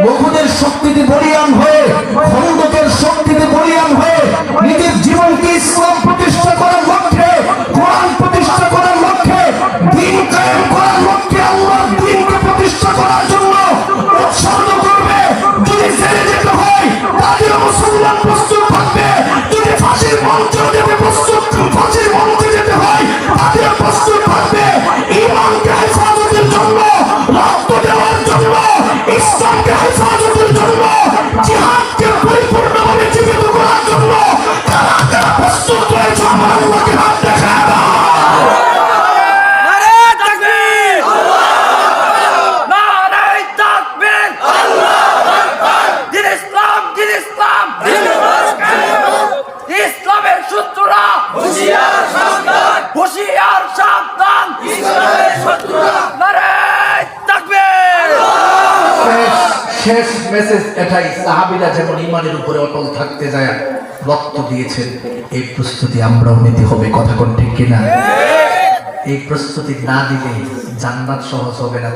উহুদের শক্তিতে বলিয়ান হয়ে, খন্দকের শক্তিতে বলিয়ান হয়ে নিজের জীবনকে ইসলাম প্রতিষ্ঠা করার লক্ষ্যে, কোরআন প্রতিষ্ঠা করার লক্ষ্যে, দ্বীন কায়েম করার লক্ষ্যে, আল্লাহর দ্বীনকে প্রতিষ্ঠা করার জন্য উৎসর্গ করবে। যদি জেলে যেতে হয় তাদেরও মুসলমান প্রস্তুত থাকবে, যদি ফাঁসির মঞ্চে যেতে প্রস্তুত, ফাঁসির মঞ্চে যেতে হয় তাদেরও প্রস্তুত থাকবে। ঈমানকে হেফাজতের জন্য, রক্ত দেওয়ার জন্য, ইসলামকে হেফাজতের জন্য, জিহাদকে পরিপূর্ণভাবে জীবিত করার জন্য তারা তারা প্রস্তুত রয়েছে। আমার আল্লাহকে হাত দেখায় না। শেষ মেসেজ এটাই, সাহাবীরা যেমন ঈমানের উপরে অটল থাকতে যায় রক্ত দিয়েছেন, এই প্রস্তুতি আমরাও নিতে হবে। কথা কোন ঠিক কিনা? এই প্রস্তুতি না দিলে জান্নাত সহজ হবে না।